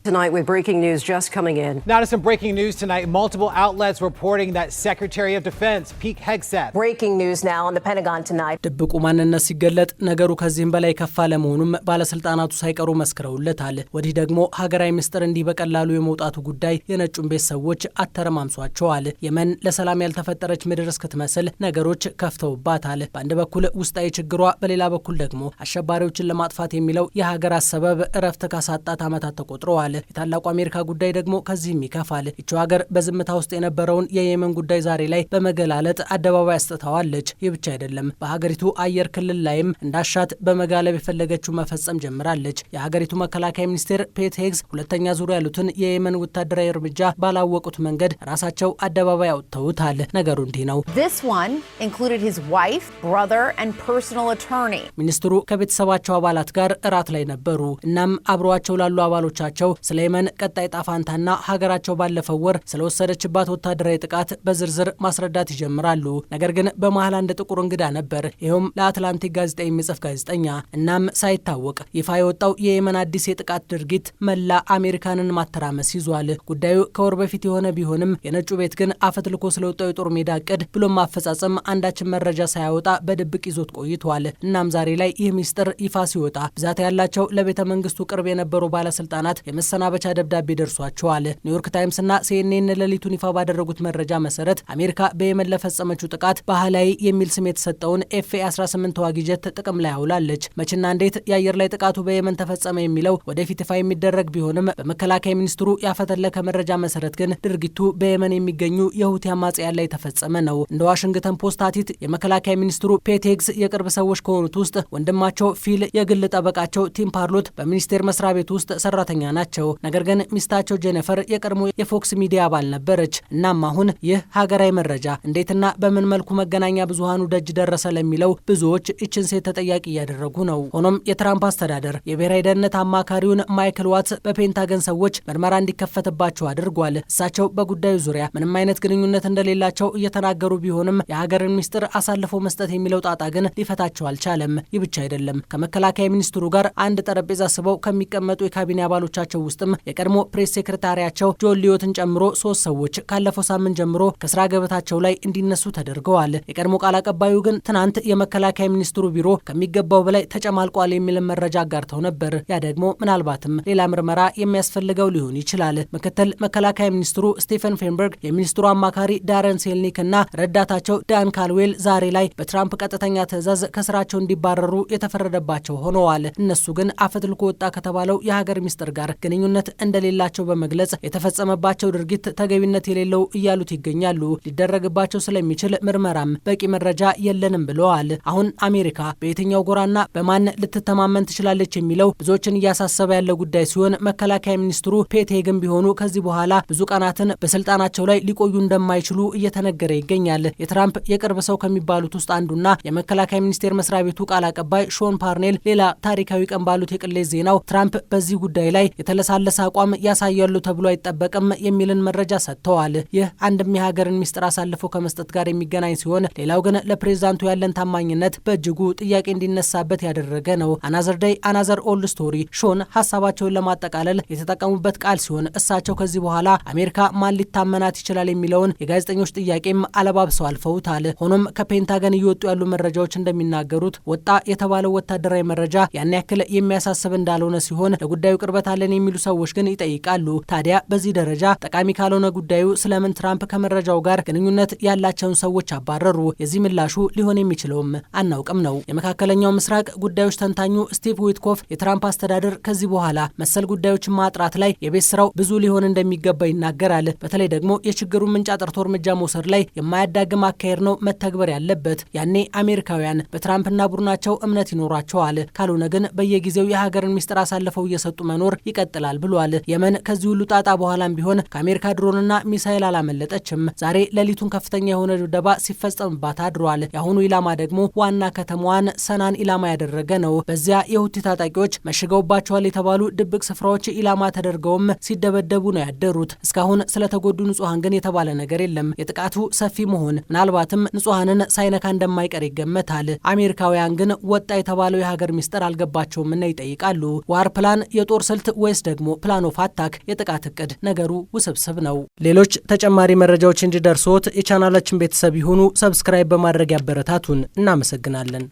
Tonight with breaking news just coming in. Now to some breaking news tonight. Multiple outlets reporting that Secretary of Defense Pete Hegseth. Breaking news now on the Pentagon tonight. ድብቁ ማንነት ሲገለጥ ነገሩ ከዚህም በላይ ከፍ አለ መሆኑን ባለስልጣናቱ ሳይቀሩ መስክረውለታል። ወዲህ ደግሞ ሀገራዊ ምስጢር እንዲህ በቀላሉ የመውጣቱ ጉዳይ የነጩን ቤት ሰዎች አተረማምሷቸዋል። የመን ለሰላም ያልተፈጠረች ምድር እስክትመስል ነገሮች ከፍተውባታል። በአንድ በኩል ውስጣዊ ችግሯ፣ በሌላ በኩል ደግሞ አሸባሪዎችን ለማጥፋት የሚለው የሀገራት ሰበብ እረፍት ካሳጣት ዓመታት ተቆጥረዋል። የታላቁ አሜሪካ ጉዳይ ደግሞ ከዚህም ይከፋል። ይህች ሀገር በዝምታ ውስጥ የነበረውን የየመን ጉዳይ ዛሬ ላይ በመገላለጥ አደባባይ አስጥተዋለች። ይህ ብቻ አይደለም፣ በሀገሪቱ አየር ክልል ላይም እንዳሻት በመጋለብ የፈለገችው መፈጸም ጀምራለች። የሀገሪቱ መከላከያ ሚኒስቴር ፔት ሄግስ ሁለተኛ ዙር ያሉትን የየመን ወታደራዊ እርምጃ ባላወቁት መንገድ ራሳቸው አደባባይ አውጥተውታል። ነገሩ እንዲህ ነው። This one included his wife, brother and personal attorney. ሚኒስትሩ ከቤተሰባቸው አባላት ጋር እራት ላይ ነበሩ። እናም አብረዋቸው ላሉ አባሎቻቸው ስለ የመን ቀጣይ ጣፋንታና ሀገራቸው ባለፈው ወር ስለወሰደችባት ወታደራዊ ጥቃት በዝርዝር ማስረዳት ይጀምራሉ። ነገር ግን በመሃል አንድ ጥቁር እንግዳ ነበር። ይኸውም ለአትላንቲክ ጋዜጣ የሚጽፍ ጋዜጠኛ። እናም ሳይታወቅ ይፋ የወጣው የየመን አዲስ የጥቃት ድርጊት መላ አሜሪካንን ማተራመስ ይዟል። ጉዳዩ ከወር በፊት የሆነ ቢሆንም የነጩ ቤት ግን አፈትልኮ ስለወጣው የጦር ሜዳ እቅድ ብሎም ማፈጻጸም አንዳችን መረጃ ሳያወጣ በድብቅ ይዞት ቆይቷል። እናም ዛሬ ላይ ይህ ሚስጥር ይፋ ሲወጣ ብዛት ያላቸው ለቤተ መንግስቱ ቅርብ የነበሩ ባለስልጣናት የመሰናበቻ ደብዳቤ ደርሷቸዋል። ኒውዮርክ ታይምስና ሲኤንኤን ሌሊቱን ይፋ ባደረጉት መረጃ መሰረት አሜሪካ በየመን ለፈጸመችው ጥቃት ባህላዊ የሚል ስም የተሰጠውን ኤፍ-18 ተዋጊ ጀት ጥቅም ላይ አውላለች። መቼና እንዴት የአየር ላይ ጥቃቱ በየመን ተፈጸመ የሚለው ወደፊት ይፋ የሚደረግ ቢሆንም በመከላከያ ሚኒስትሩ ያፈተለከ መረጃ መሰረት ግን ድርጊቱ በየመን የሚገኙ የሁቲ አማጽያን ላይ ተፈጸመ ነው። እንደ ዋሽንግተን ፖስት አቲት የመከላከያ ሚኒስትሩ ፔት ሄግስ የቅርብ ሰዎች ከሆኑት ውስጥ ወንድማቸው ፊል፣ የግል ጠበቃቸው ቲም ፓርሎት በሚኒስቴር መስሪያ ቤት ውስጥ ሰራተኛ ናቸው። ነገር ግን ሚስታቸው ጄኒፈር የቀድሞ የፎክስ ሚዲያ አባል ነበረች። እናም አሁን ይህ ሀገራዊ መረጃ እንዴትና በምን መልኩ መገናኛ ብዙሃኑ ደጅ ደረሰ ለሚለው ብዙዎች እችን ሴት ተጠያቂ እያደረጉ ነው። ሆኖም የትራምፕ አስተዳደር የብሔራዊ ደህንነት አማካሪውን ማይክል ዋትስ በፔንታገን ሰዎች ምርመራ እንዲከፈትባቸው አድርጓል። እሳቸው በጉዳዩ ዙሪያ ምንም አይነት ግንኙነት እንደሌላቸው እየተናገሩ ቢሆንም የሀገርን ሚስጥር አሳልፎ መስጠት የሚለው ጣጣ ግን ሊፈታቸው አልቻለም። ይህ ብቻ አይደለም። ከመከላከያ ሚኒስትሩ ጋር አንድ ጠረጴዛ ስበው ከሚቀመጡ የካቢኔ አባሎቻቸው ውስጥም የቀድሞ ፕሬስ ሴክሬታሪያቸው ጆን ሊዮትን ጨምሮ 3 ሰዎች ካለፈው ሳምንት ጀምሮ ከስራ ገበታቸው ላይ እንዲነሱ ተደርገዋል። የቀድሞ ቃል አቀባዩ ግን ትናንት የመከላከያ ሚኒስትሩ ቢሮ ከሚገባው በላይ ተጨማልቋል የሚል መረጃ አጋርተው ነበር። ያ ደግሞ ምናልባትም ሌላ ምርመራ የሚያስፈልገው ሊሆን ይችላል። ምክትል መከላከያ ሚኒስትሩ ስቴፈን ፌንበርግ፣ የሚኒስትሩ አማካሪ ዳረን ሴልኒክ እና ረዳታቸው ዳን ካልዌል ዛሬ ላይ በትራምፕ ቀጥተኛ ትዕዛዝ ከስራቸው እንዲባረሩ የተፈረደባቸው ሆነዋል። እነሱ ግን አፈትልኮ ወጣ ከተባለው የሀገር ሚስጥር ጋር ግንኙነት እንደሌላቸው በመግለጽ የተፈጸመባቸው ድርጊት ተገቢነት የሌለው እያሉት ይገኛሉ። ሊደረግባቸው ስለሚችል ምርመራም በቂ መረጃ የለንም ብለዋል። አሁን አሜሪካ በየትኛው ጎራና በማን ልትተማመን ትችላለች የሚለው ብዙዎችን እያሳሰበ ያለ ጉዳይ ሲሆን መከላከያ ሚኒስትሩ ፔት ሄግም ቢሆኑ ከዚህ በኋላ ብዙ ቀናትን በስልጣናቸው ላይ ሊቆዩ እንደማይችሉ እየተነገረ ይገኛል። የትራምፕ የቅርብ ሰው ከሚባሉት ውስጥ አንዱና የመከላከያ ሚኒስቴር መስሪያ ቤቱ ቃል አቀባይ ሾን ፓርኔል ሌላ ታሪካዊ ቀን ባሉት የቅሌት ዜናው ትራምፕ በዚህ ጉዳይ ላይ የተለሳለሰ አቋም ያሳያሉ ተብሎ አይጠበቅም የሚልን መረጃ ሰጥተዋል። ይህ አንድም የሀገርን ሚስጥር አሳልፎ ከመስጠት ጋር የሚገናኝ ሲሆን፣ ሌላው ግን ለፕሬዝዳንቱ ያለን ታማኝነት በእጅጉ ጥያቄ እንዲነሳበት ያደረገ ነው። አናዘር ዴይ አናዘር ኦልድ ስቶሪ ሾን ሀሳባቸውን ለማጠቃለል የተጠቀሙበት ቃል ሲሆን እሳቸው ከዚህ በኋላ አሜሪካ ማን ሊታመናት ይችላል የሚለውን የጋዜጠኞች ጥያቄም አለባብሰው አልፈውታል። ሆኖም ከፔንታገን እየወጡ ያሉ መረጃዎች እንደሚናገሩት ወጣ የተባለው ወታደራዊ መረጃ ያን ያክል የሚያሳስብ እንዳልሆነ ሲሆን ለጉዳዩ ቅርበት አለን የሚሉ ሰዎች ግን ይጠይቃሉ። ታዲያ በዚህ ደረጃ ጠቃሚ ካልሆነ ጉዳዩ ስለምን ትራምፕ ከመረጃው ጋር ግንኙነት ያላቸውን ሰዎች አባረሩ? የዚህ ምላሹ ሊሆን የሚችለውም አናውቅም ነው። የመካከለኛው ምስራቅ ጉዳዮች ተንታኙ ስቲቭ ዊትኮፍ የትራምፕ አስተዳደር ከዚህ በኋላ መሰል ጉዳዮችን ማጥራት ላይ የቤት ስራው ብዙ ሊሆን እንደሚገባ ይናገራል። በተለይ ደግሞ የችግሩን ምንጭ አጥርቶ እርምጃ መውሰድ ላይ የማያዳግም አካሄድ ነው መተግበር ያለበት። ያኔ አሜሪካውያን በትራምፕና ቡድናቸው እምነት ይኖራቸዋል። ካልሆነ ግን በየጊዜው የሀገርን ሚስጥር አሳልፈው እየሰጡ መኖር ይቀጥላል ብሏል። የመን ከዚህ ሁሉ ጣጣ በኋላም ቢሆን ከአሜሪካ ድሮንና ሚሳኤል አላመለጠችም። ዛሬ ሌሊቱን ከፍተኛ የሆነ ድብደባ ሲፈጸምባት አድሯል። የአሁኑ ኢላማ ደግሞ ዋና ከተማዋን ሰናን ኢላማ ያደረገ ነው። በዚያ የሁቲ ታጣቂዎች መሽገውባቸዋል የተባሉ ድብቅ ስፍራዎች ኢላማ ተደርገውም ሲደበደቡ ነው ያደሩት። እስካሁን ስለተጎዱ ንጹሃን ግን የተባለ ነገር የለም። የጥቃቱ ሰፊ መሆን ምናልባትም ንጹሃንን ሳይነካ እንደማይቀር ይገመታል። አሜሪካውያን ግን ወጣ የተባለው የሀገር ሚስጥር አልገባቸውምና ይጠይቃሉ። ዋር ፕላን የጦር ስልት ወይስ ደግሞ ደግሞ ፕላን ኦፍ አታክ የጥቃት እቅድ። ነገሩ ውስብስብ ነው። ሌሎች ተጨማሪ መረጃዎች እንዲደርሶት የቻናላችን ቤተሰብ ይሁኑ። ሰብስክራይብ በማድረግ ያበረታቱን። እናመሰግናለን።